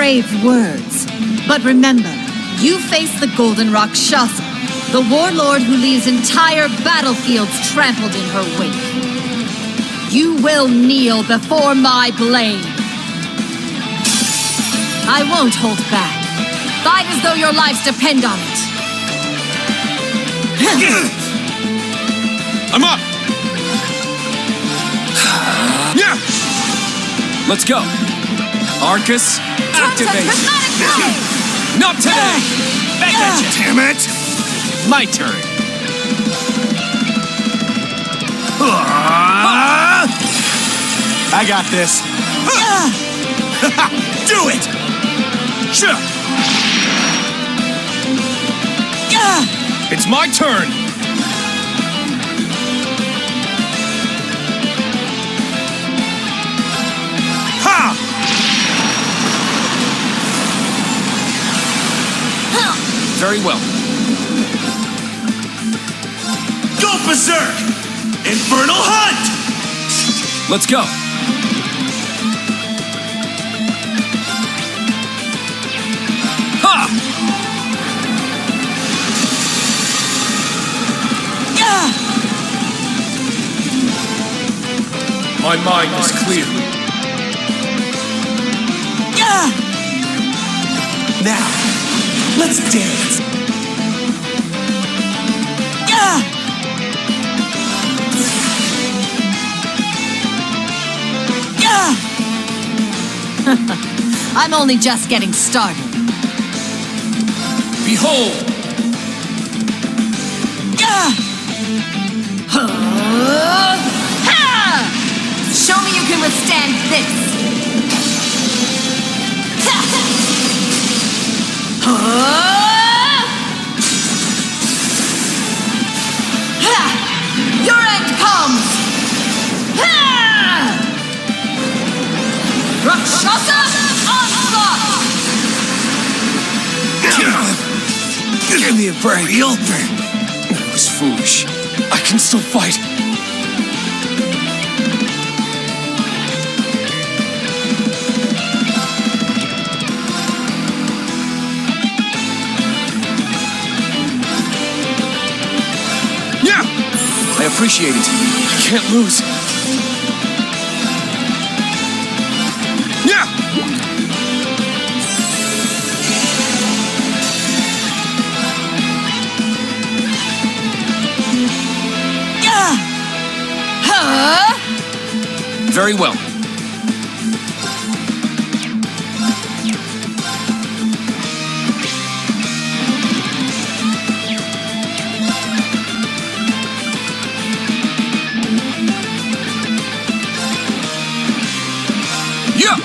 brave words. But remember, you face the Golden Rakshasa, the warlord who leaves entire battlefields trampled in her wake. You will kneel before my blade. I won't hold back. Fight as though your lives depend on it. I'm up! Yeah! Let's go. Arcus, activate! Not today! Back at you! Damn it! My turn. I got this. Do it! Sure. It's my turn. Ha! Very well. Go berserk! Infernal Hunt! Let's go. Ha! My mind is clear. Now, let's dance. I'm only just getting started. Behold! Show me you can withstand this. Your end comes. Rakshasa onslaught. Give me a break. That was foolish. I can still fight. Yeah! I appreciate it. I can't lose. Yeah! Very well. Yeah!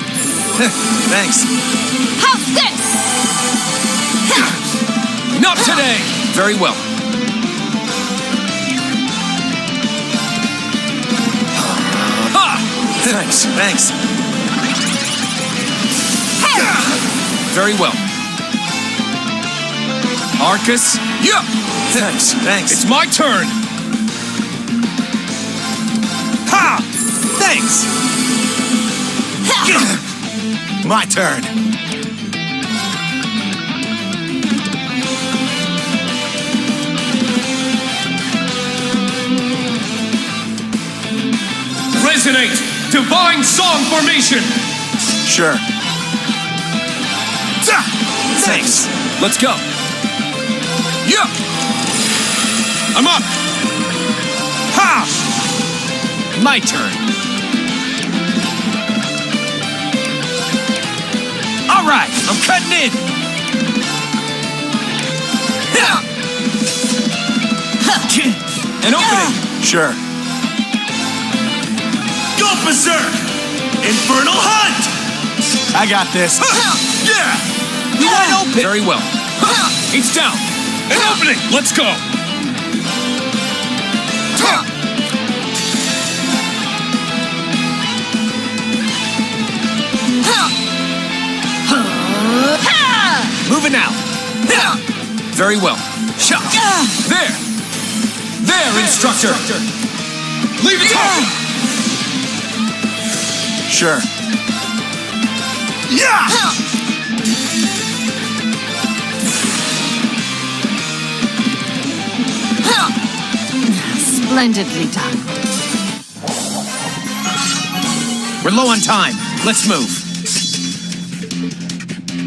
Thanks. How's this? Not today! Very well. Thanks. Very well. Arcus, yeah! Thanks. It's my turn. Ha! Thanks. My turn. Resonate! Divine Song Formation! Sure. Thanks. Let's go. Yeah! I'm up! Ha! My turn. All right, I'm cutting in. An opening. Sure. Go berserk! Infernal Hunt! I got this. Yeah! You wide open. Very well. It's down. An opening. Let's go. Moving out. Very well. Shot. There, instructor. Leave it open. Sure. Yeah! Splendidly done. We're low on time. Let's move.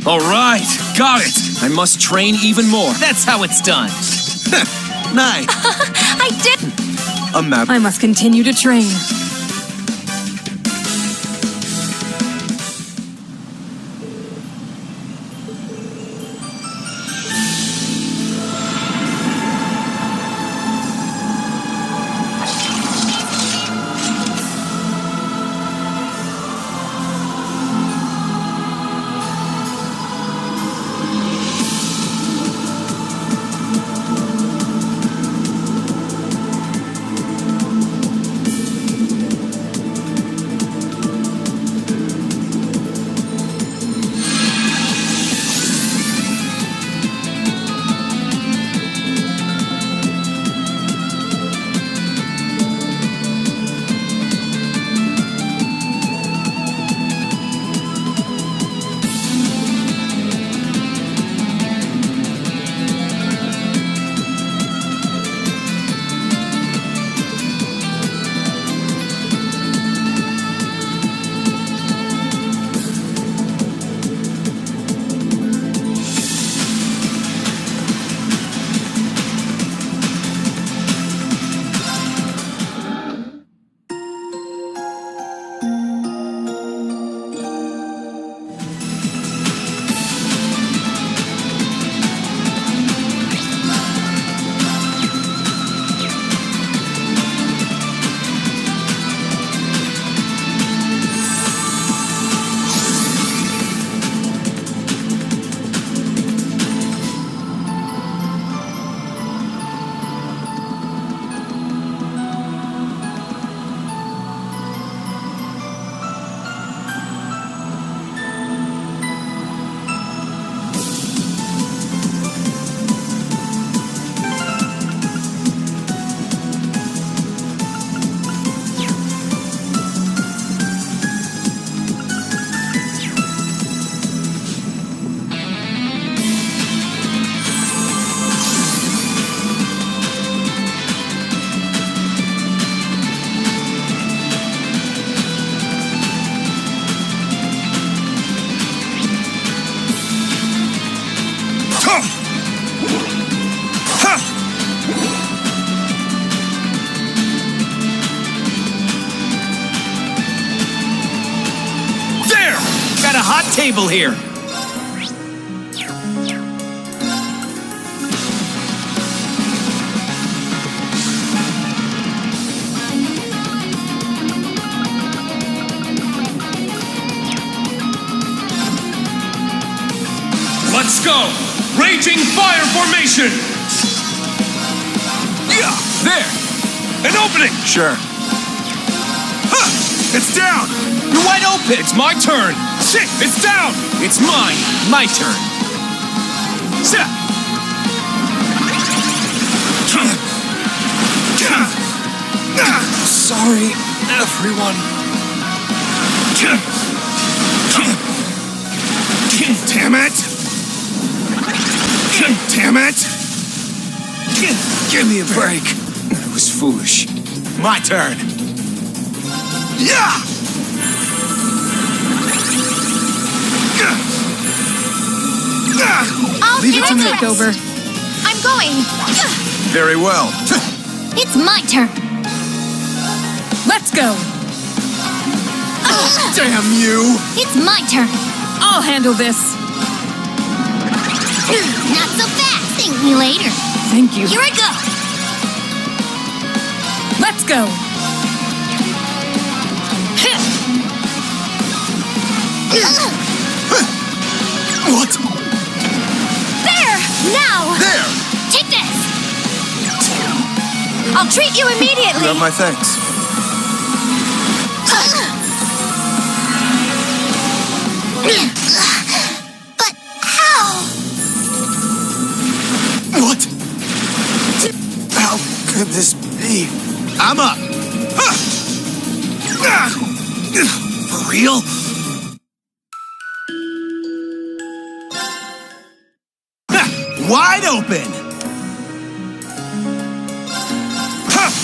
All right, got it. I must train even more. That's how it's done. Nice. I did. A map. I must continue to train. Got a hot table here. Let's go. Raging fire formation. Yeah, there. An opening. Sure. Huh, it's down. You're wide open. It's my turn. Shit, it's down. It's mine. My turn. Shit. Sorry, everyone. Damn it. Damn it. Give me a break. I was foolish. My turn. Yeah. I'll Leave do it to me. this. Takeover. I'm going. Very well. It's my turn. Let's go. Damn you. It's my turn. I'll handle this. Not so fast. Thank me later. Thank you. Here I go. Let's go. What? There! Now! There. Take this! I'll treat you immediately! You have my thanks. But how? What? How could this be? I'm up. For real? Wide open.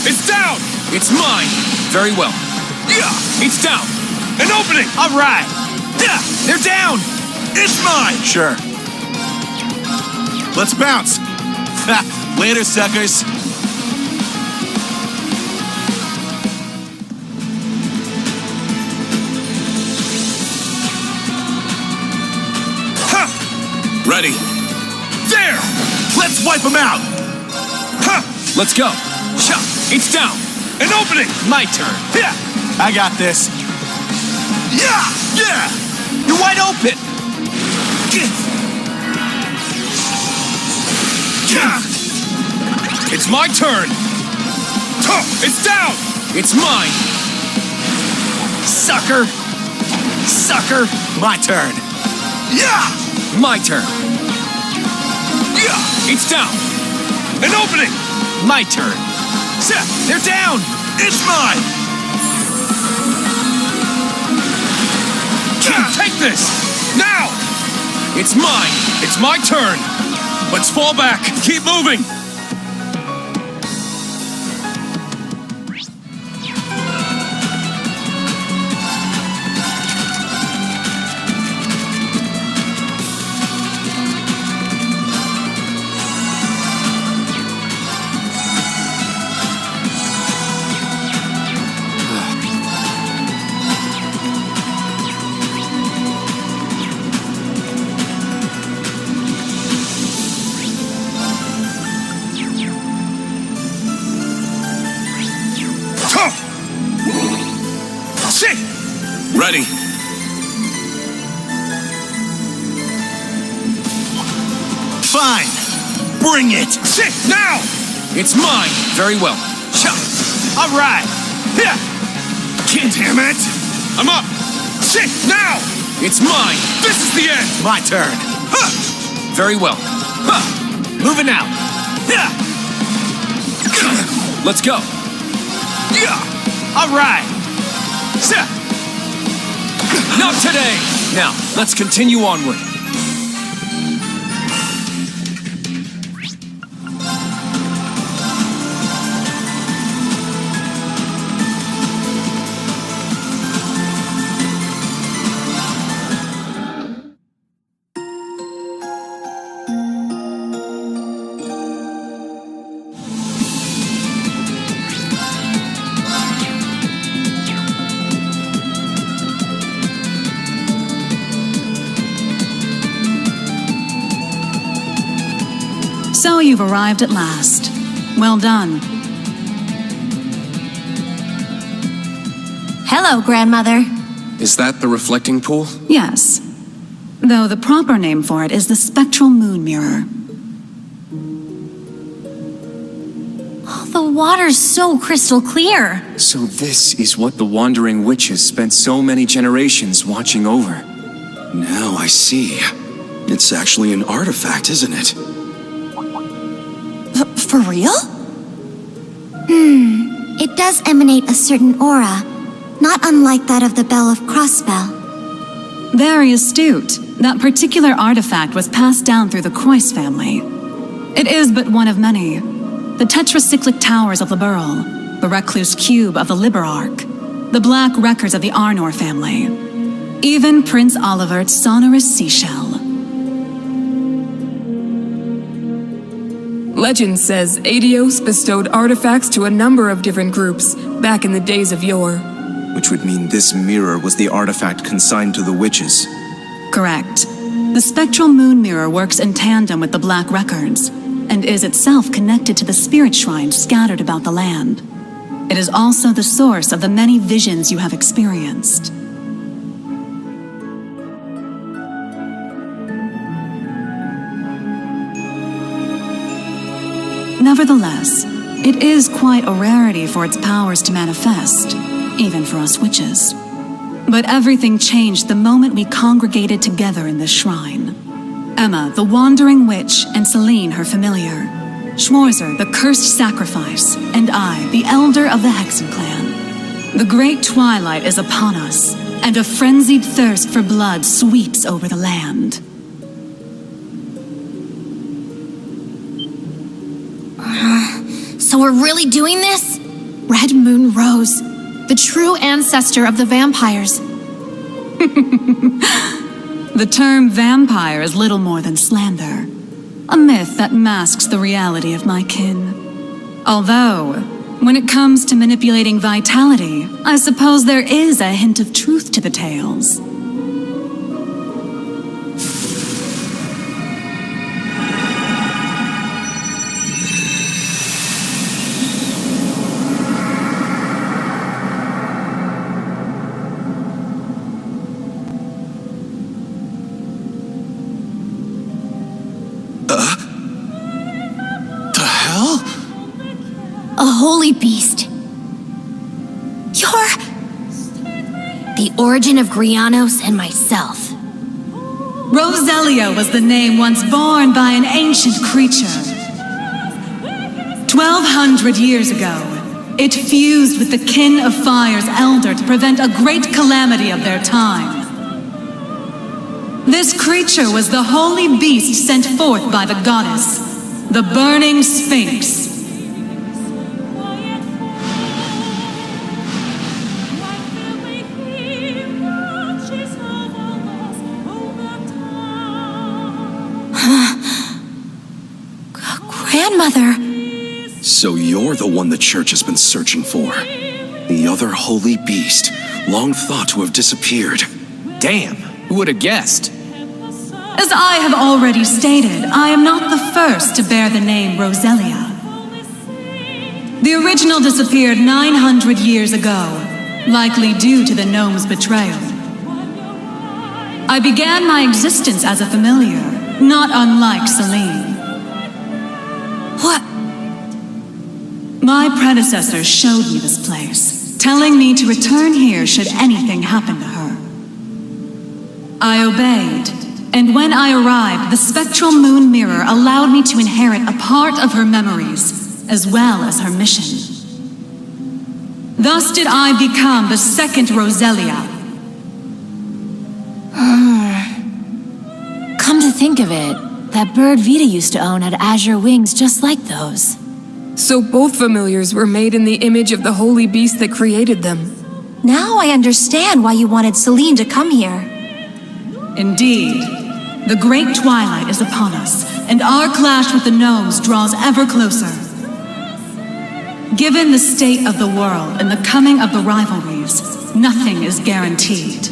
It's It's down! It's mine! Very well. Yeah! It's down! An opening! Alright! Yeah! They're down! It's mine! Sure. Let's bounce. Later, suckers. Ready. There! Let's wipe them out! Huh! Let's go! Shot! It's down! An opening! My turn! Yeah! I got this. Yeah! Yeah! You're wide open! Yeah! It's my turn! Huh! It's down! It's mine! Sucker! Sucker! My turn. Yeah! My turn! Yeah! It's down! An opening! My turn! They're down! It's mine! Take this! Now! It's mine! It's my turn! Let's fall back! Keep moving! Ready. Fine. Bring it. Sit now. It's mine. Very well. Shot. All right. Yeah. Damn it. I'm up. Sit now. It's mine. This is the end. My turn. Huh. Very well. Huh. Moving out. Yeah. Let's go. Yeah. All right. Sit. Not today! Now, let's continue onward. So you've arrived at last. Well done. Hello, Grandmother. Is that the reflecting pool? Yes. Though the proper name for it is the spectral moon mirror. Oh, the water's so crystal clear. So this is what the Wandering Witches spent so many generations watching over. Now I see. It's actually an artifact, isn't it? For real? It does emanate a certain aura, not unlike that of the Bell of Crossbell. Very astute. That particular artifact was passed down through the Croyce family. It is but one of many. The tetracyclic towers of Liberl, the recluse cube of the Liberarch, the black records of the Arnor family, even Prince Olivert's sonorous seashell. Legend says Adios bestowed artifacts to a number of different groups back in the days of yore. Which would mean this mirror was the artifact consigned to the witches. Correct. The spectral moon mirror works in tandem with the black records, and is itself connected to the spirit shrines scattered about the land. It is also the source of the many visions you have experienced. Nevertheless, it is quite a rarity for its powers to manifest, even for us witches. But everything changed the moment we congregated together in this shrine. Emma, the wandering witch, and Celine, her familiar. Schwarzer, the cursed sacrifice, and I, the elder of the Hexen clan. The great twilight is upon us, and a frenzied thirst for blood sweeps over the land. So we're really doing this? Red Moon Rose, the true ancestor of the vampires. The term vampire is little more than slander. A myth that masks the reality of my kin. Although, when it comes to manipulating vitality, I suppose there is a hint of truth to the tales. A holy beast. You're... the origin of Grianos and myself. Roselia was the name once borne by an ancient creature. 1,200 years ago, it fused with the Kin of Fire's elder to prevent a great calamity of their time. This creature was the holy beast sent forth by the goddess, the Burning Sphinx. Grandmother! So you're the one the church has been searching for. The other holy beast, long thought to have disappeared. Damn, who would have guessed? As I have already stated, I am not the first to bear the name Roselia. The original disappeared 900 years ago, likely due to the gnome's betrayal. I began my existence as a familiar, not unlike Celine. What? My predecessors showed me this place, telling me to return here should anything happen to her. I obeyed, and when I arrived, the spectral moon mirror allowed me to inherit a part of her memories, as well as her mission. Thus did I become the second Roselia. Come to think of it, that bird Vita used to own had azure wings just like those. So both familiars were made in the image of the holy beast that created them. Now I understand why you wanted Celine to come here. Indeed. The great twilight is upon us, and our clash with the gnomes draws ever closer. Given the state of the world and the coming of the rivalries, nothing is guaranteed.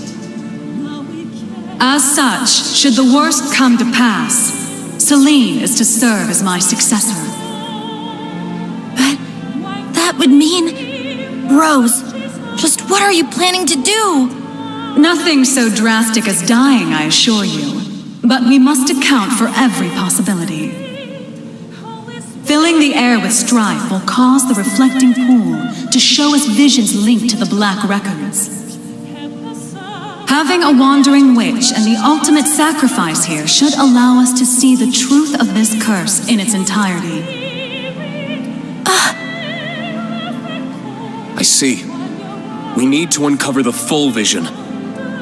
As such, should the worst come to pass, Celine is to serve as my successor. But that would mean... Rose, just what are you planning to do? Nothing so drastic as dying, I assure you. But we must account for every possibility. Filling the air with strife will cause the reflecting pool to show us visions linked to the Black Records. Having a wandering witch and the ultimate sacrifice here should allow us to see the truth of this curse in its entirety. I see. We need to uncover the full vision.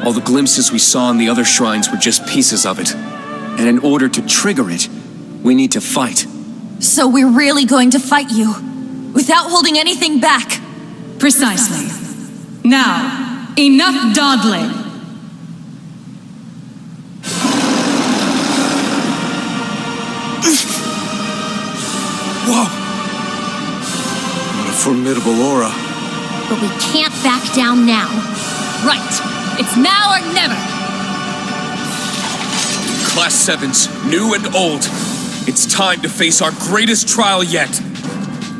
All the glimpses we saw in the other shrines were just pieces of it. And in order to trigger it, we need to fight. So we're really going to fight you, without holding anything back? Precisely. Now, enough dawdling. Whoa! What a formidable aura. But we can't back down now. Right. It's now or never. Class 7s, new and old. It's time to face our greatest trial yet.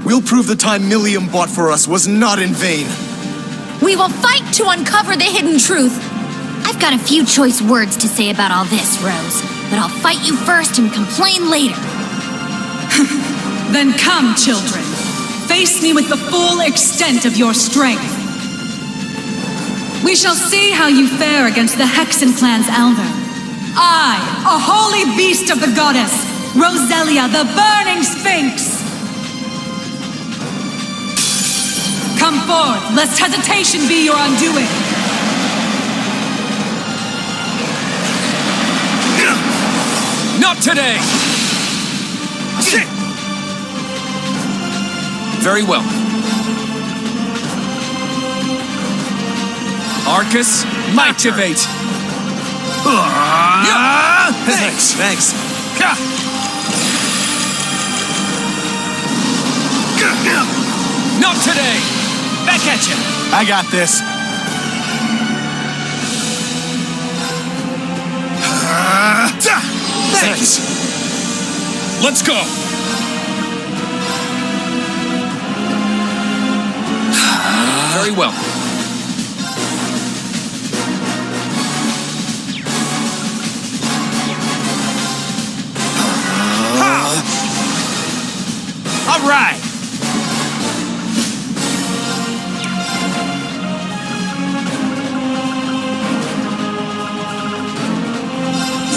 We'll prove the time Milliam bought for us was not in vain. We will fight to uncover the hidden truth. I've got a few choice words to say about all this, Rose. But I'll fight you first and complain later. Then come, children. Face me with the full extent of your strength. We shall see how you fare against the Hexen clan's elder. I, a holy beast of the goddess, Roselia, the Burning Sphinx. Come forth, lest hesitation be your undoing. Not today! Very well. Arcus, activate! Thanks. Not today! Back at you! I got this. Thanks. Let's go! Very well. All right.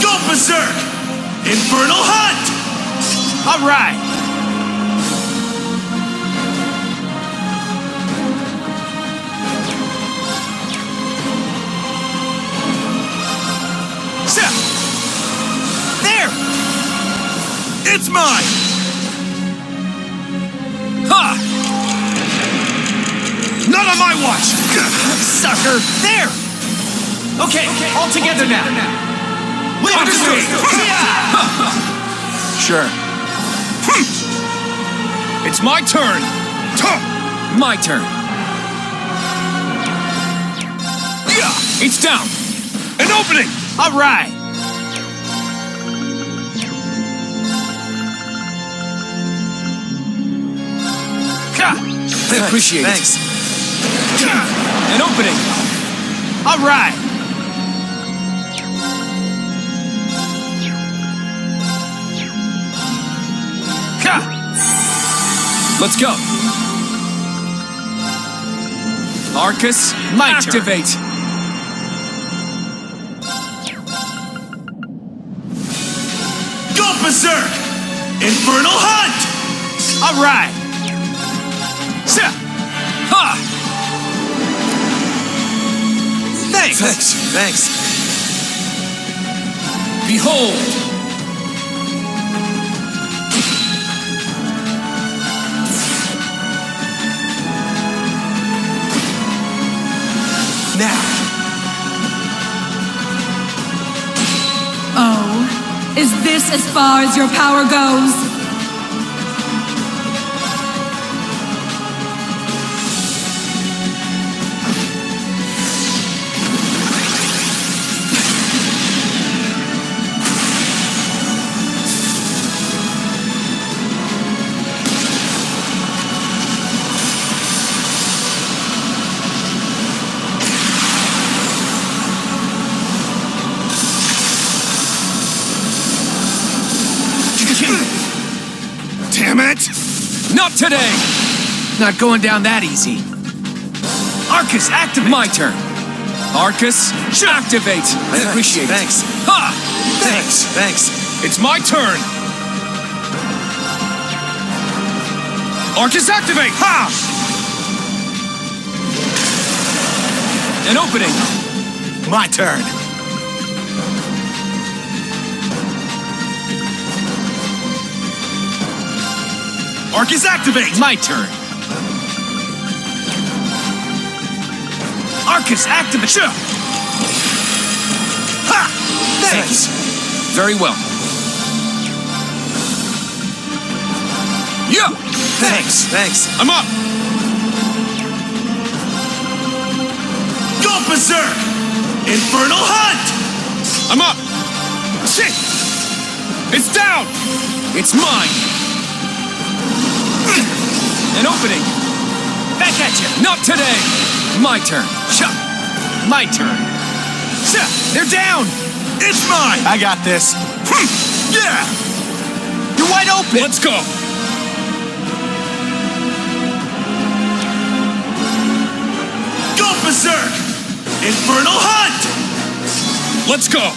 Go berserk! Infernal hunt! All right. There! It's mine! Ha! Not on my watch! Sucker! There! Okay, all together now. Understood! Sure. It's my turn! My turn. It's down! An opening! All right. I appreciate Thanks. it. An opening! All right. Let's go! Arcus, activate! Go berserk! Infernal hunt! All right. Ha! Thanks. Behold! Now. Oh, is this as far as your power goes? Damn it! Not today! Not going down that easy. Arcus, activate! My turn. Arcus, activate! I appreciate it. Thanks. Ha! Thanks. It's my turn! Arcus, activate! Ha! An opening! My turn. Arcus, activate! My turn! Arcus, activate! Sure. Ha! Thanks. Very well. Yeah! Thanks. I'm up! Go berserk! Infernal hunt! I'm up! Shit! It's down! It's mine! An opening! Back at you! Not today! My turn! Chuck! My turn! They're down! It's mine! I got this. Yeah! You're wide open! Let's go! Go berserk! Infernal hunt! Let's go!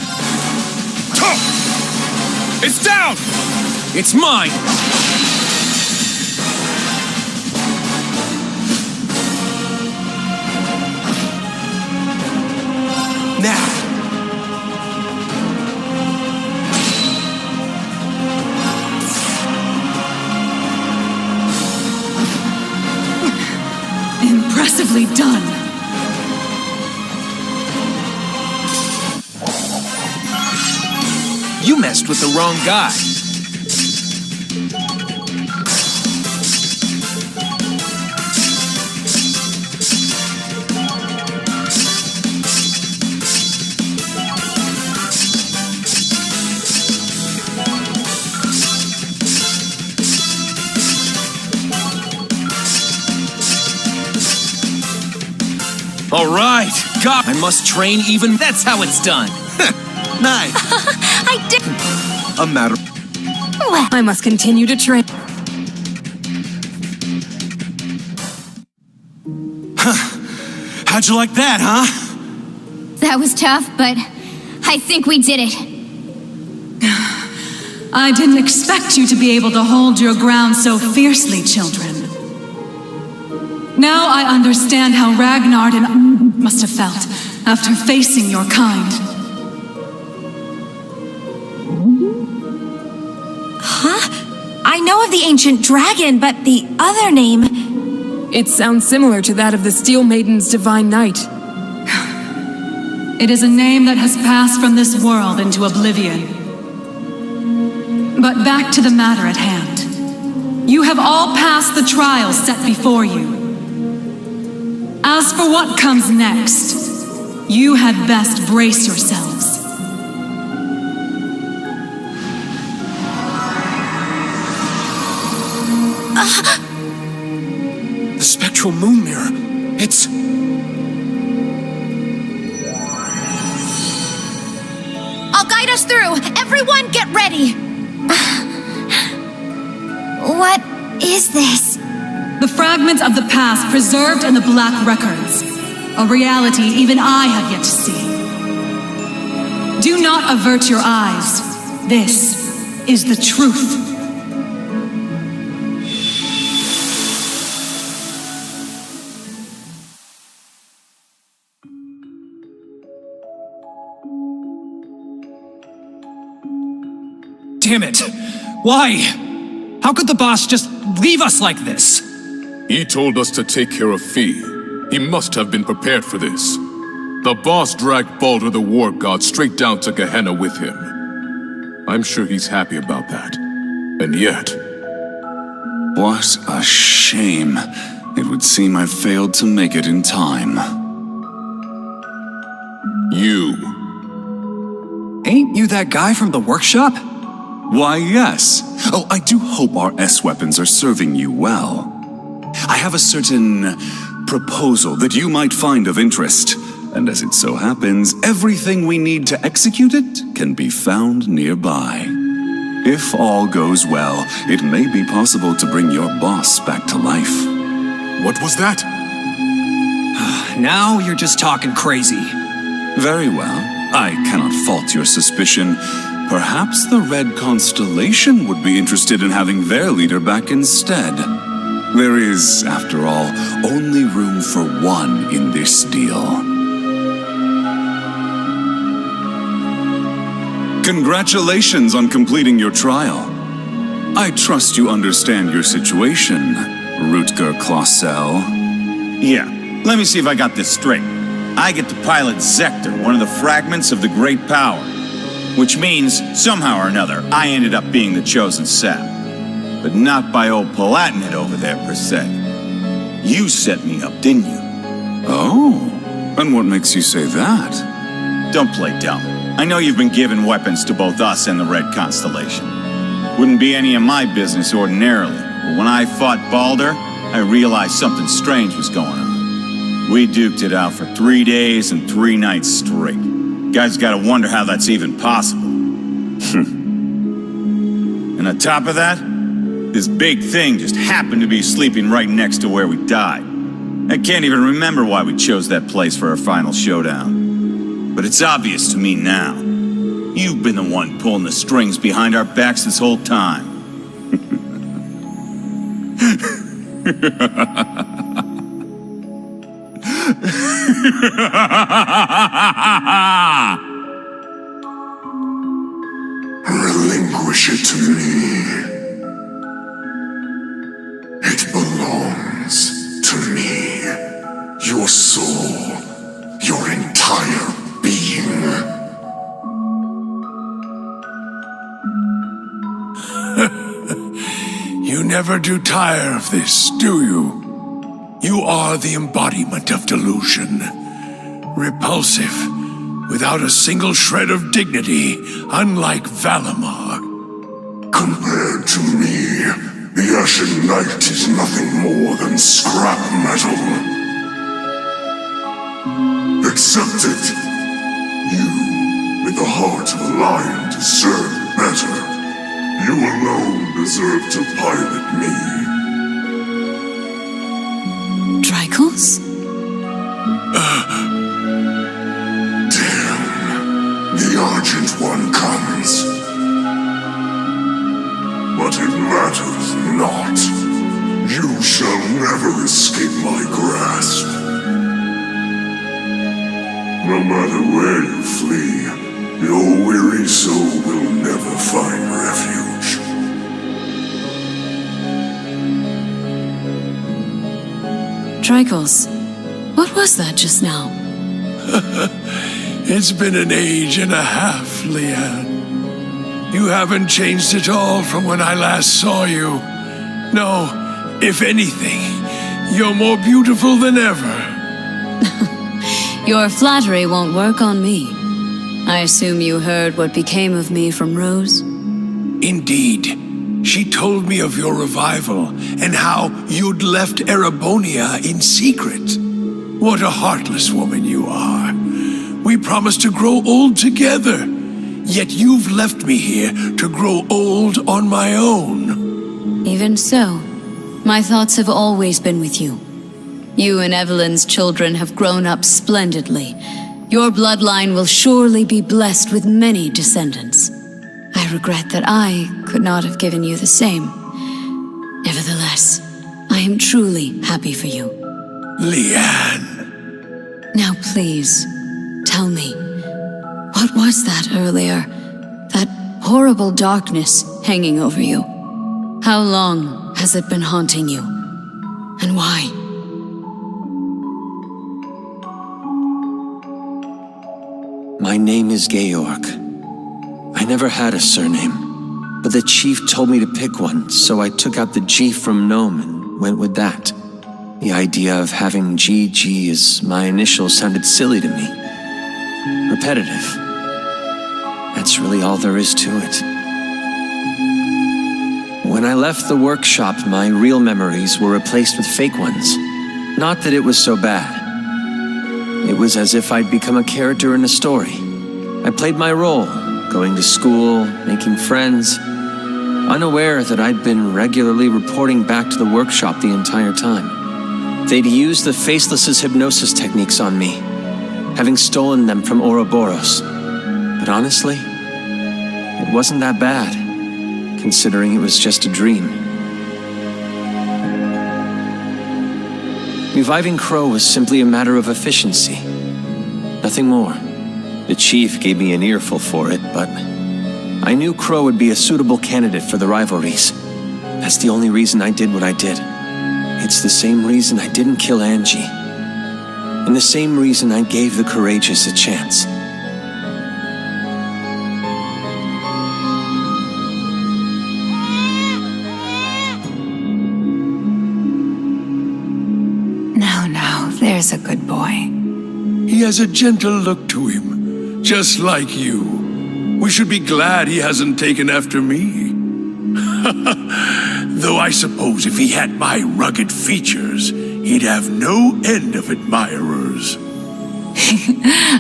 It's down! It's mine! Now! Impressively done. You messed with the wrong guy. All right, God, I must train even. That's how it's done. Nice. I did. A matter. I must continue to train. How'd you like that, huh? That was tough, but I think we did it. I didn't expect you to be able to hold your ground so fiercely, children. Now I understand how Ragnar must have felt after facing your kind. Huh? I know of the ancient dragon, but the other name... It sounds similar to that of the Steel Maiden's divine knight. It is a name that has passed from this world into oblivion. But back to the matter at hand. You have all passed the trials set before you. As for what comes next, you had best brace yourselves. The spectral moon mirror. It's... I'll guide us through. Everyone get ready. What is this? The fragments of the past preserved in the Black Records. A reality even I have yet to see. Do not avert your eyes. This is the truth. Damn it! Why? How could the boss just leave us like this? He told us to take care of Fee. He must have been prepared for this. The boss dragged Baldur the War God straight down to Gehenna with him. I'm sure he's happy about that. And yet... What a shame. It would seem I failed to make it in time. You... Ain't you that guy from the workshop? Why, yes. Oh, I do hope our S-weapons are serving you well. I have a certain proposal that you might find of interest. And as it so happens, everything we need to execute it can be found nearby. If all goes well, it may be possible to bring your boss back to life. What was that? Now you're just talking crazy. Very well. I cannot fault your suspicion. Perhaps the Red Constellation would be interested in having their leader back instead. There is, after all, only room for one in this deal. Congratulations on completing your trial. I trust you understand your situation, Rutger Clausel. Yeah, let me see if I got this straight. I get to pilot Zector, one of the fragments of the Great Power. Which means, somehow or another, I ended up being the chosen sap. But not by old Palatinate over there, per se. You set me up, didn't you? Oh, and what makes you say that? Don't play dumb. I know you've been giving weapons to both us and the Red Constellation. Wouldn't be any of my business ordinarily, but when I fought Baldur, I realized something strange was going on. We duked it out for 3 days and 3 nights straight. Guys gotta wonder how that's even possible. And on top of that, this big thing just happened to be sleeping right next to where we died. I can't even remember why we chose that place for our final showdown. But it's obvious to me now. You've been the one pulling the strings behind our backs this whole time. Relinquish it to me. It belongs to me. Your soul, your entire being. never do tire of this, do you? You are the embodiment of delusion. Repulsive, without a single shred of dignity, unlike Valimar. Compared to me, the Ashen Knight is nothing more than scrap metal. Accept it. You, with the heart of a lion, deserve better. You alone deserve to pilot me. Drykos? Damn. The Argent One comes. But it matters not. You shall never escape my grasp. No matter where you flee, your weary soul will never find refuge. Drykos, what was that just now? It's been an age and a half, Leanne. You haven't changed at all from when I last saw you. No, if anything, you're more beautiful than ever. Your flattery won't work on me. I assume you heard what became of me from Rose? Indeed. She told me of your revival and how you'd left Erebonia in secret. What a heartless woman you are. We promised to grow old together, yet you've left me here to grow old on my own. Even so, my thoughts have always been with you. You and Evelyn's children have grown up splendidly. Your bloodline will surely be blessed with many descendants. I regret that I could not have given you the same. Nevertheless, I am truly happy for you. Leanne. Now please, tell me, what was that earlier? That horrible darkness hanging over you? How long has it been haunting you? And why? My name is Georg. I never had a surname, but the chief told me to pick one, so I took out the G from Gnome and went with that. The idea of having GG as my initials sounded silly to me. Repetitive. That's really all there is to it. When I left the workshop, my real memories were replaced with fake ones. Not that it was so bad. It was as if I'd become a character in a story. I played my role, going to school, making friends, unaware that I'd been regularly reporting back to the workshop the entire time. They'd used the Faceless's hypnosis techniques on me, having stolen them from Ouroboros. But honestly, it wasn't that bad, considering it was just a dream. Reviving Crow was simply a matter of efficiency. Nothing more. The chief gave me an earful for it, but I knew Crow would be a suitable candidate for the rivalries. That's the only reason I did what I did. It's the same reason I didn't kill Angie. And the same reason I gave the courageous a chance. Now, there's a good boy. He has a gentle look to him, just like you. We should be glad he hasn't taken after me. Though I suppose if he had my rugged features, he'd have no end of admirers.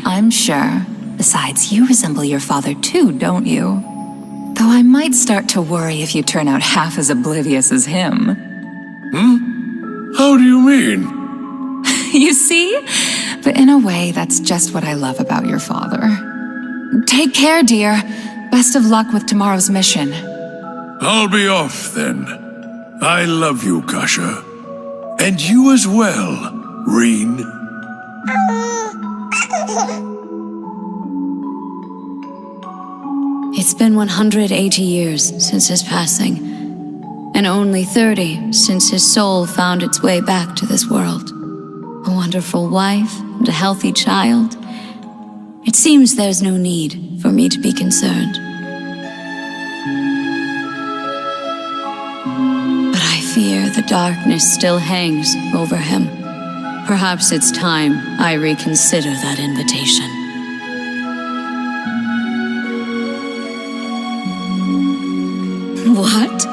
I'm sure. Besides, you resemble your father too, don't you? Though I might start to worry if you turn out half as oblivious as him. How do you mean? You see? But in a way, that's just what I love about your father. Take care, dear. Best of luck with tomorrow's mission. I'll be off then. I love you, Kasha. And you as well, Reen. It's been 180 years since his passing, and only 30 since his soul found its way back to this world. A wonderful wife and a healthy child. It seems there's no need for me to be concerned. But I fear the darkness still hangs over him. Perhaps it's time I reconsider that invitation. What?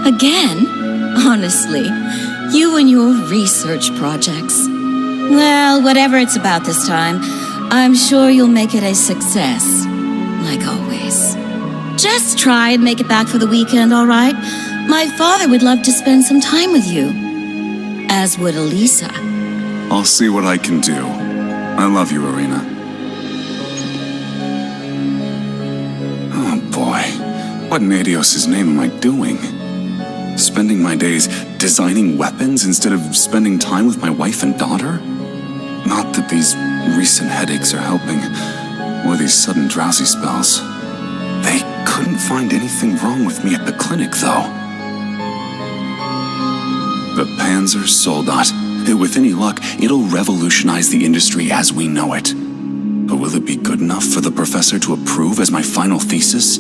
Again? Honestly, you and your research projects. Well, whatever it's about this time, I'm sure you'll make it a success. Like always. Just try and make it back for the weekend, all right? My father would love to spend some time with you. As would Elisa. I'll see what I can do. I love you, Irina. Oh boy, what in Adios' name am I doing? Spending my days designing weapons instead of spending time with my wife and daughter? Not that these recent headaches are helping, or these sudden drowsy spells. They couldn't find anything wrong with me at the clinic, though. The Panzer Soldat. With any luck, it'll revolutionize the industry as we know it. But will it be good enough for the professor to approve as my final thesis?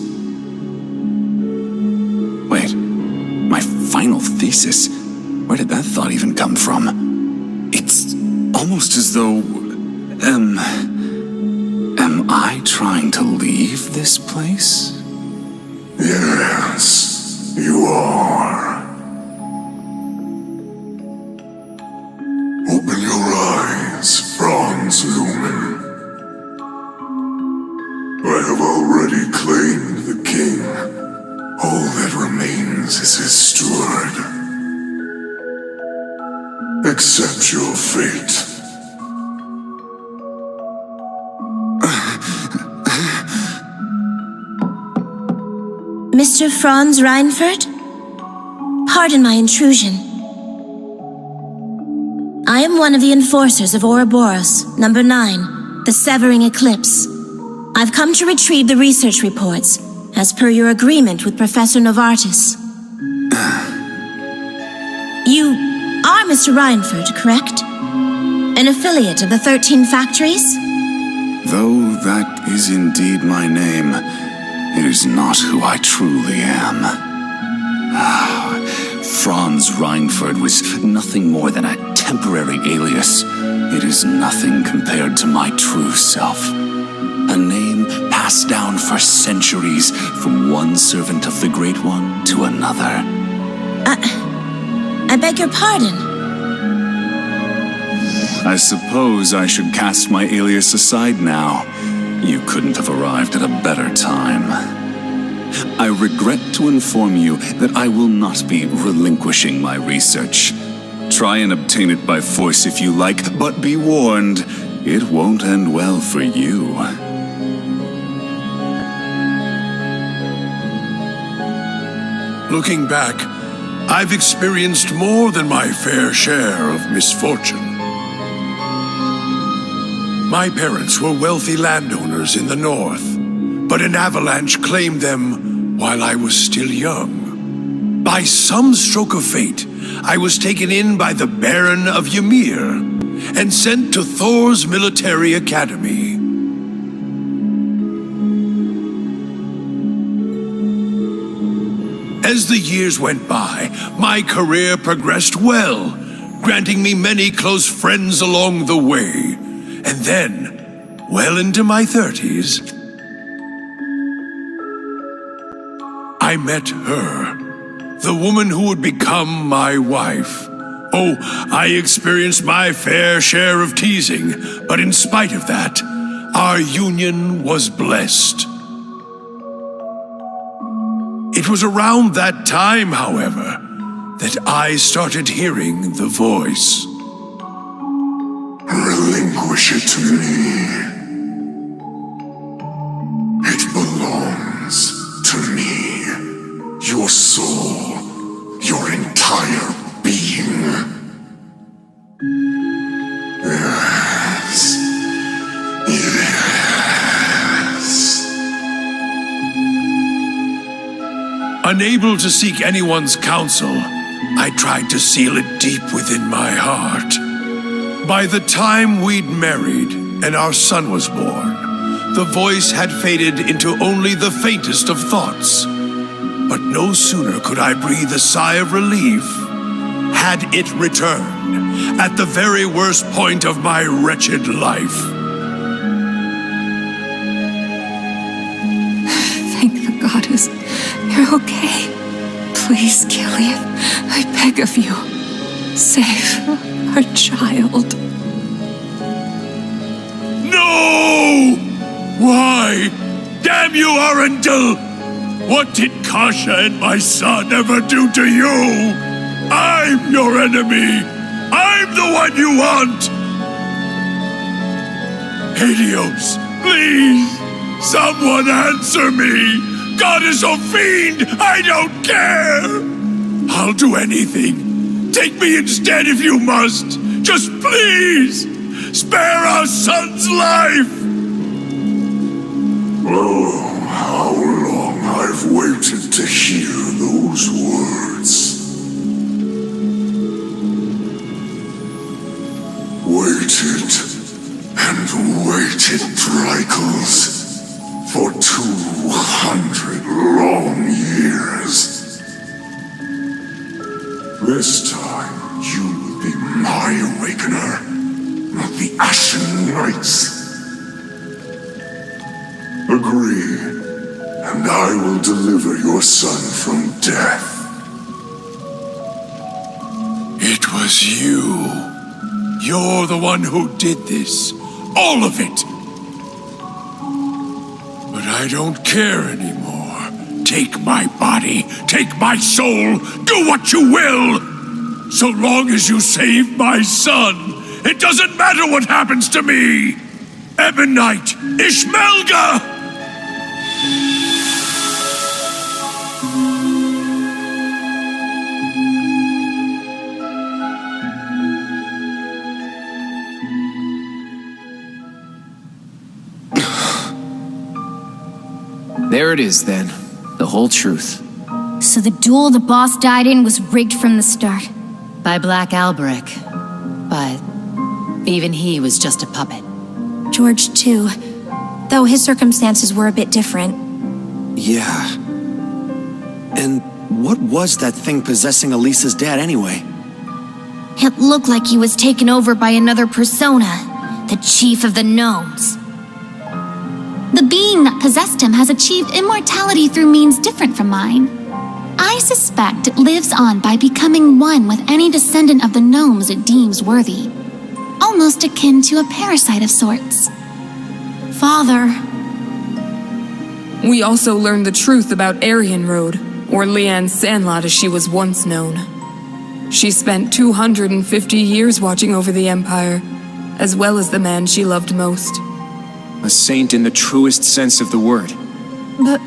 Wait, my final thesis? Where did that thought even come from? It's almost as though... Am I trying to leave this place? Yes, you are. Open your eyes, Franz Lumen. I have already claimed the king. All that remains is his steward. Accept your fate. Mr. Franz Reinfurt? Pardon my intrusion. I am one of the enforcers of Ouroboros, number 9, the Severing Eclipse. I've come to retrieve the research reports, as per your agreement with Professor Novartis. You are Mr. Reinfurt, correct? An affiliate of the 13 factories? Though that is indeed my name, it is not who I truly am. Franz Reinfurt was nothing more than a temporary alias. It is nothing compared to my true self. A name passed down for centuries from one servant of the Great One to another. I beg your pardon. I suppose I should cast my alias aside now. You couldn't have arrived at a better time. I regret to inform you that I will not be relinquishing my research. Try and obtain it by force if you like, but be warned, it won't end well for you. Looking back, I've experienced more than my fair share of misfortune. My parents were wealthy landowners in the north, but an avalanche claimed them while I was still young. By some stroke of fate, I was taken in by the Baron of Ymir and sent to Thor's military academy. As the years went by, my career progressed well, granting me many close friends along the way. And then, well into my 30s, I met her, the woman who would become my wife. Oh, I experienced my fair share of teasing, but in spite of that, our union was blessed. It was around that time, however, that I started hearing the voice. Relinquish it to me. It belongs to me. Your soul, your entire being. Yes. Yes. Unable to seek anyone's counsel, I tried to seal it deep within my heart. By the time we'd married and our son was born, the voice had faded into only the faintest of thoughts. But no sooner could I breathe a sigh of relief had it returned at the very worst point of my wretched life. Thank the goddess. You're okay. Please, Killian, I beg of you. Save our child. No! Why? Damn you, Arundel! What did Kasha and my son ever do to you? I'm your enemy! I'm the one you want! Helios, please! Someone answer me! God is a fiend! I don't care! I'll do anything. Take me instead if you must! Just please! Spare our son's life! Oh, how long I've waited to hear those words. Waited and waited, Drycles, for 200 long years. This time, you will be my awakener, not the Ashen Knight's. Agree, and I will deliver your son from death. It was you. You're the one who did this. All of it. But I don't care anymore. Take my body, take my soul, do what you will! So long as you save my son, it doesn't matter what happens to me! Ebonite, Ishmelga! There it is, then. The whole truth. So the duel the boss died in was rigged from the start. By Black Alberic. But even he was just a puppet. George, too. Though his circumstances were a bit different. Yeah. And what was that thing possessing Elisa's dad anyway? It looked like he was taken over by another persona, the chief of the gnomes. The being that possessed him has achieved immortality through means different from mine. I suspect it lives on by becoming one with any descendant of the gnomes it deems worthy. Almost akin to a parasite of sorts. Father. We also learned the truth about Aryan Road, or Leanne Sandlot as she was once known. She spent 250 years watching over the Empire, as well as the man she loved most. A saint in the truest sense of the word. But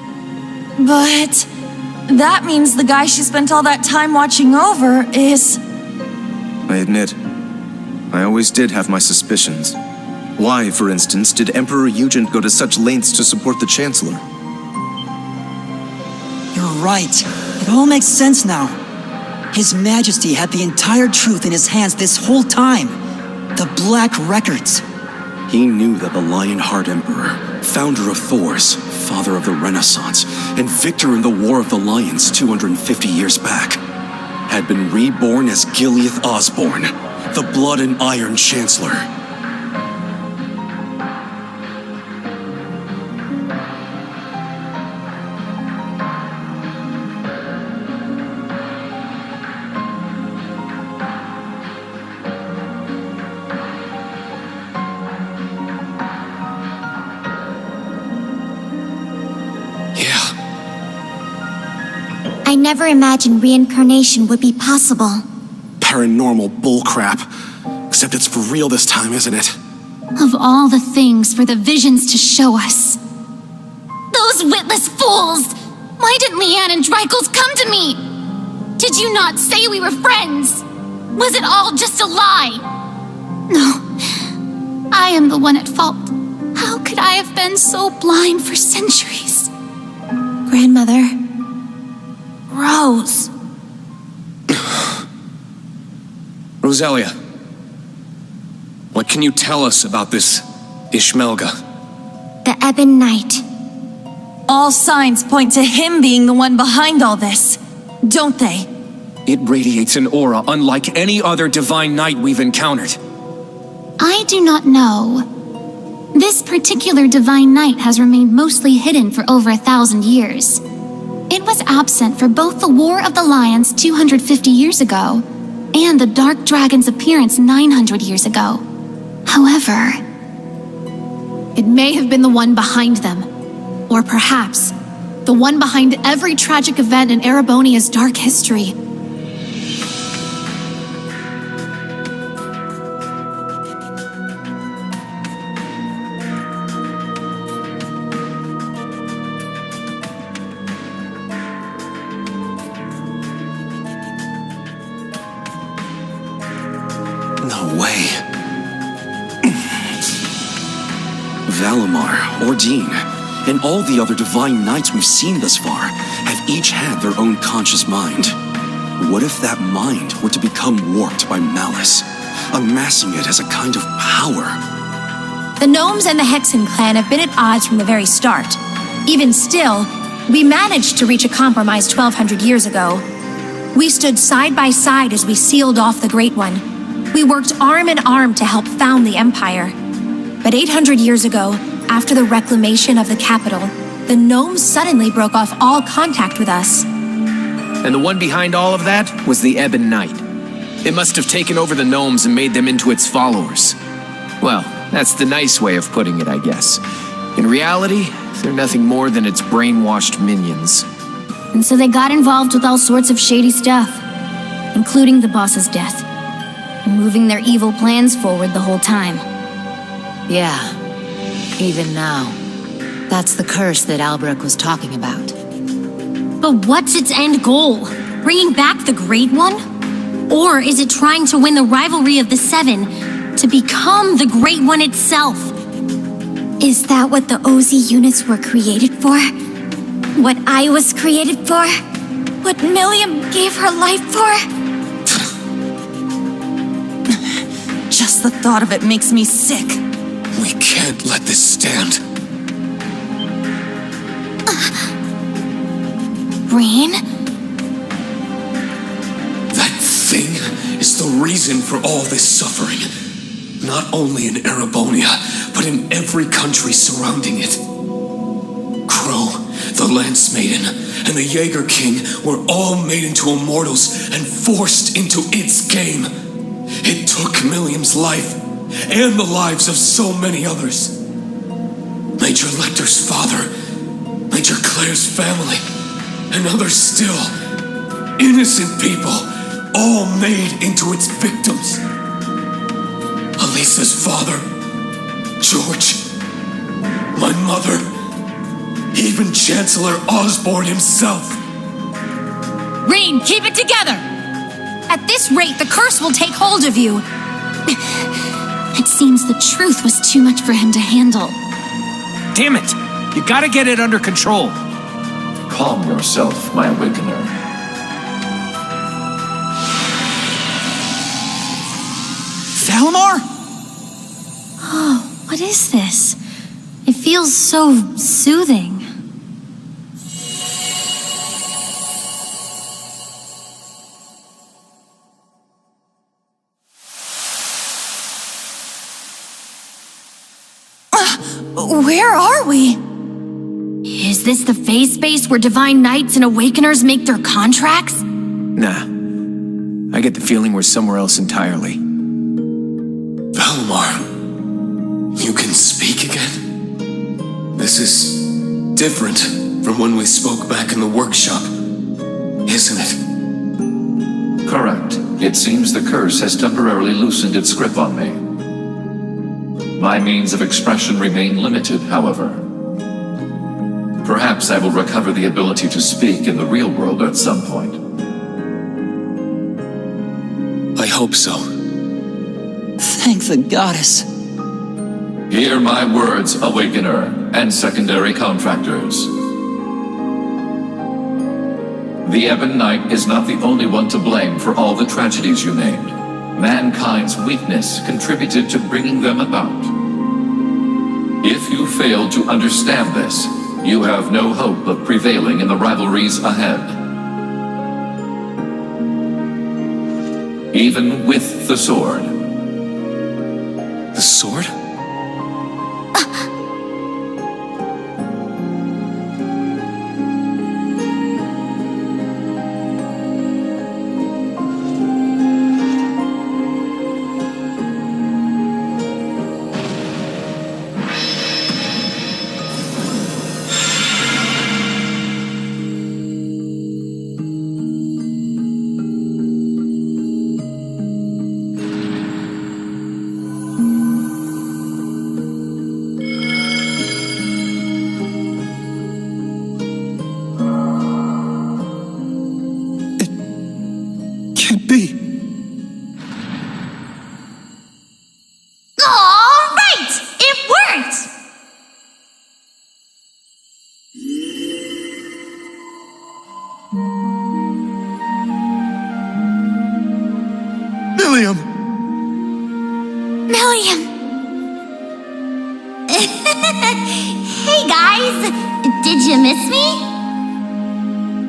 that means the guy she spent all that time watching over is... I admit, I always did have my suspicions. Why, for instance, did Emperor Eugen go to such lengths to support the Chancellor? You're right. It all makes sense now. His Majesty had the entire truth in his hands this whole time. The Black Records. He knew that the Lionheart Emperor, founder of Thors, father of the Renaissance, and victor in the War of the Lions 250 years back, had been reborn as Gileath Osborne, the Blood and Iron Chancellor. I never imagined reincarnation would be possible. Paranormal bullcrap. Except it's for real this time, isn't it? Of all the things for the visions to show us. Those witless fools! Why didn't Leanne and Drycles come to me? Did you not say we were friends? Was it all just a lie? No, I am the one at fault. How could I have been so blind for centuries? Grandmother. Rose. Roselia, what can you tell us about this Ishmelga? The Ebon Knight. All signs point to him being the one behind all this, don't they? It radiates an aura unlike any other divine knight we've encountered. I do not know. This particular divine knight has remained mostly hidden for over 1,000 years. It was absent for both the War of the Lions 250 years ago and the Dark Dragon's appearance 900 years ago. However, It may have been the one behind them. Or perhaps, the one behind every tragic event in Erebonia's dark history. No way. Valimar, Ordine, and all the other divine knights we've seen thus far have each had their own conscious mind. What if that mind were to become warped by malice, amassing it as a kind of power? The Gnomes and the Hexen clan have been at odds from the very start. Even still, we managed to reach a compromise 1,200 years ago. We stood side by side as we sealed off the Great One. We worked arm in arm to help found the Empire. But 800 years ago, after the reclamation of the capital, the Gnomes suddenly broke off all contact with us. And the one behind all of that was the Ebon Knight. It must have taken over the Gnomes and made them into its followers. Well, that's the nice way of putting it, I guess. In reality, they're nothing more than its brainwashed minions. And so they got involved with all sorts of shady stuff, including the boss's death, and moving their evil plans forward the whole time. Yeah, even now. That's the curse that Albrecht was talking about. But what's its end goal? Bringing back the Great One? Or is it trying to win the rivalry of the Seven to become the Great One itself? Is that what the OZ units were created for? What I was created for? What Milliam gave her life for? Just the thought of it makes me sick. We can't let this stand. Brain? That thing is the reason for all this suffering. Not only in Erebonia, but in every country surrounding it. Crow, the Lance Maiden, and the Jaeger King were all made into immortals and forced into its game. It took Milliam's life, and the lives of so many others. Major Lecter's father, Major Claire's family, and others still. Innocent people, all made into its victims. Elisa's father, George, my mother, even Chancellor Osborne himself. Rean, keep it together! At this rate, the curse will take hold of you. It seems the truth was too much for him to handle. Damn it! You gotta get it under control. Calm yourself, my awakener. Valimar? Oh, what is this? It feels so soothing. Where are we? Is this the phase space where divine knights and awakeners make their contracts? Nah. I get the feeling we're somewhere else entirely. Valimar, you can speak again? This is different from when we spoke back in the workshop, isn't it? Correct. It seems the curse has temporarily loosened its grip on me. My means of expression remain limited, however. Perhaps I will recover the ability to speak in the real world at some point. I hope so. Thank the goddess. Hear my words, Awakener, and secondary contractors. The Ebon Knight is not the only one to blame for all the tragedies you named. Mankind's weakness contributed to bringing them about. If you fail to understand this, you have no hope of prevailing in the rivalries ahead. even with the sword. The sword? Can't be. All right! It worked! Milliam! Milliam! Hey guys! Did you miss me?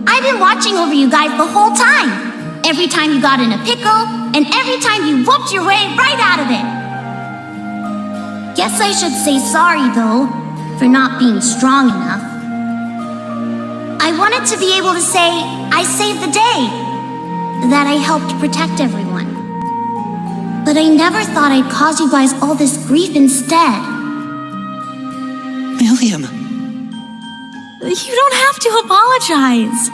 I've been watching over you guys the whole time. Every time you got in a pickle, and every time you whooped your way right out of it. Guess I should say sorry, though, for not being strong enough. I wanted to be able to say, I saved the day, that I helped protect everyone. But I never thought I'd cause you guys all this grief instead. Milliam. You don't have to apologize.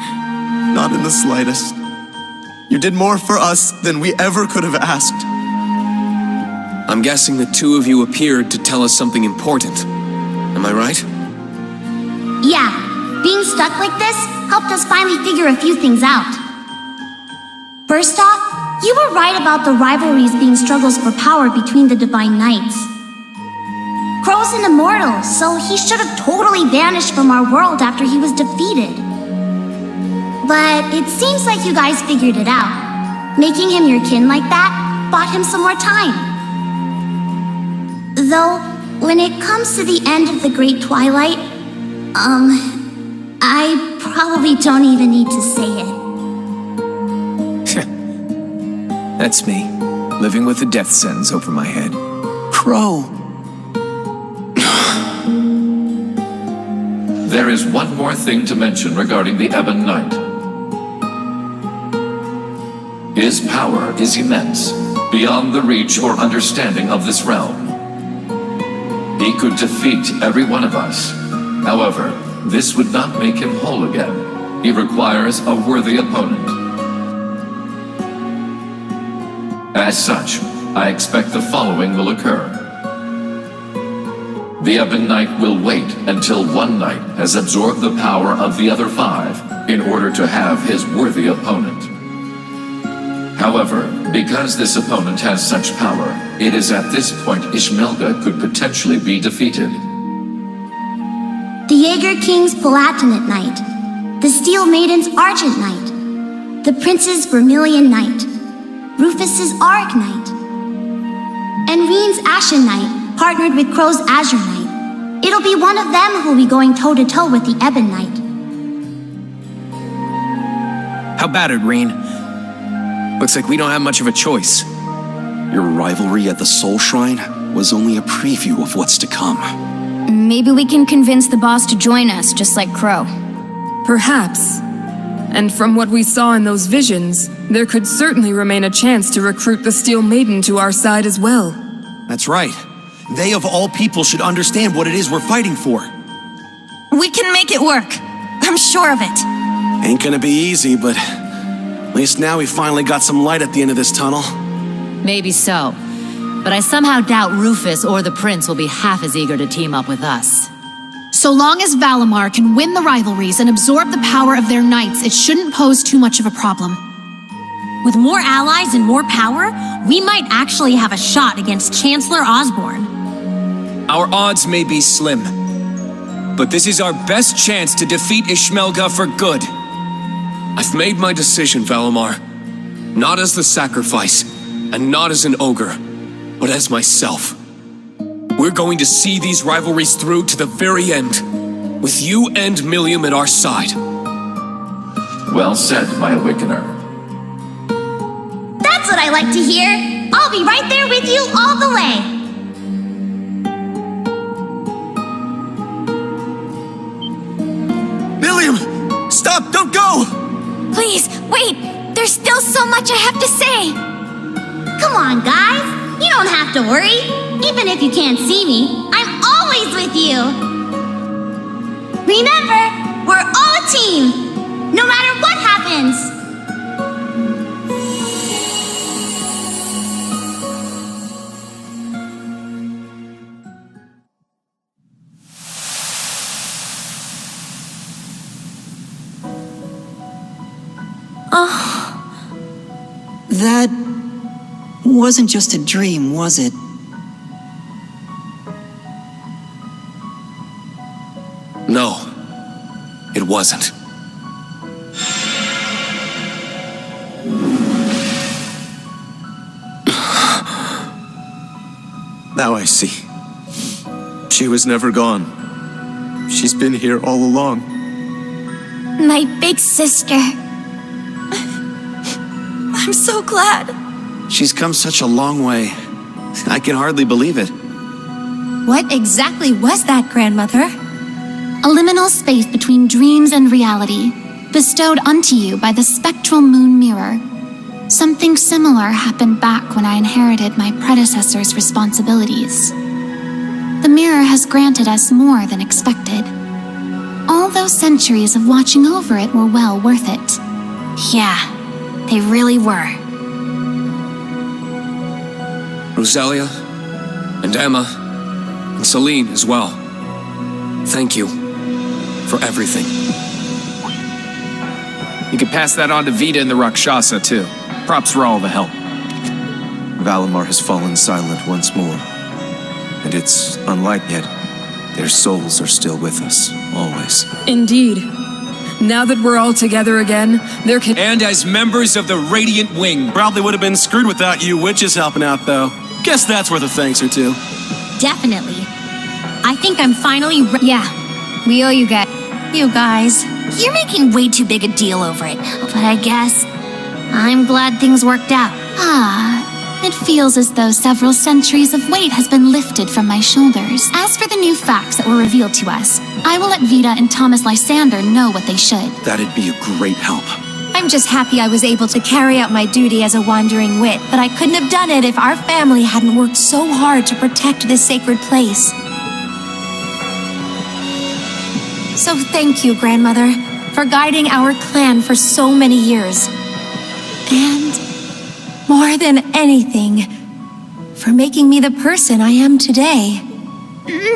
Not in the slightest. You did more for us than we ever could have asked. I'm guessing the two of you appeared to tell us something important. Am I right? Yeah, being stuck like this helped us finally figure a few things out. First off, you were right about the rivalries being struggles for power between the Divine Knights. Crow's an immortal, so he should have totally vanished from our world after he was defeated. But it seems like you guys figured it out. Making him your kin like that bought him some more time. Though, when it comes to the end of the Great Twilight, I probably don't even need to say it. That's me, living with a death sentence over my head. Crow. There is one more thing to mention regarding the Ebon Knight. His power is immense, beyond the reach or understanding of this realm. He could defeat every one of us. However, this would not make him whole again. He requires a worthy opponent. As such, I expect the following will occur. The Ebon Knight will wait until one knight has absorbed the power of the other 5 in order to have his worthy opponent. However, because this opponent has such power, it is at this point Ishmelga could potentially be defeated. The Jaeger King's Palatinate Knight, the Steel Maiden's Argent Knight, the Prince's Vermilion Knight, Rufus's Arg Knight, and Reen's Ashen Knight partnered with Crow's Azure Knight. It'll be one of them who'll be going toe-to-toe with the Ebon Knight. How about it, Reen? Looks like we don't have much of a choice. Your rivalry at the Soul Shrine was only a preview of what's to come. Maybe we can convince the boss to join us, just like Crow. Perhaps. And from what we saw in those visions, there could certainly remain a chance to recruit the Steel Maiden to our side as well. That's right. They of all people should understand what it is we're fighting for. We can make it work. I'm sure of it. Ain't gonna be easy, but at least now we finally got some light at the end of this tunnel. Maybe so. But I somehow doubt Rufus or the Prince will be half as eager to team up with us. So long as Valimar can win the rivalries and absorb the power of their knights, it shouldn't pose too much of a problem. With more allies and more power, we might actually have a shot against Chancellor Osborne. Our odds may be slim, but this is our best chance to defeat Ishmelga for good. I've made my decision, Valimar. Not as the sacrifice, and not as an ogre, but as myself. We're going to see these rivalries through to the very end, with you and Milliam at our side. Well said, my Awakener. That's what I like to hear. I'll be right there with you all the way. William! Stop! Don't go! Please, wait! There's still so much I have to say! Come on, guys! You don't have to worry! Even if you can't see me, I'm always with you! Remember, we're all a team! No matter what happens! That wasn't just a dream, was it? No, it wasn't. Now I see. She was never gone. She's been here all along. My big sister. I'm so glad. She's come such a long way. I can hardly believe it. What exactly was that, Grandmother? A liminal space between dreams and reality, bestowed unto you by the spectral moon mirror. Something similar happened back when I inherited my predecessor's responsibilities. The mirror has granted us more than expected. All those centuries of watching over it were well worth it. Yeah, they really were. Rosalia, and Emma, and Celine as well. Thank you for everything. You can pass that on to Vita and the Rakshasa, too. Props for all the help. Valimar has fallen silent once more. And it's unlike yet. Their souls are still with us, always. Indeed. Now that we're all together again, there can— And as members of the Radiant Wing. Probably would have been screwed without you witches helping out, though. Guess that's worth a thanks or two. Definitely. I think I'm finally Yeah, we owe you guys. You guys. You're making way too big a deal over it, but I guess I'm glad things worked out. It feels as though several centuries of weight has been lifted from my shoulders. As for the new facts that were revealed to us, I will let Vita and Thomas Lysander know what they should. That'd be a great help. I'm just happy I was able to carry out my duty as a wandering wit, but I couldn't have done it if our family hadn't worked so hard to protect this sacred place. So thank you, Grandmother, for guiding our clan for so many years. And more than anything, for making me the person I am today.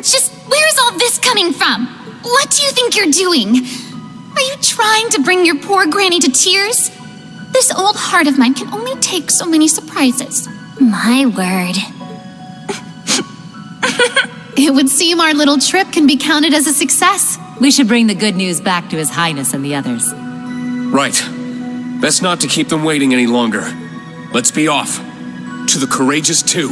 Just where's all this coming from? What do you think you're doing? Are you trying to bring your poor granny to tears? This old heart of mine can only take so many surprises. My word. It would seem our little trip can be counted as a success. We should bring the good news back to His Highness and the others. Right. Best not to keep them waiting any longer. Let's be off. To the Courageous 2.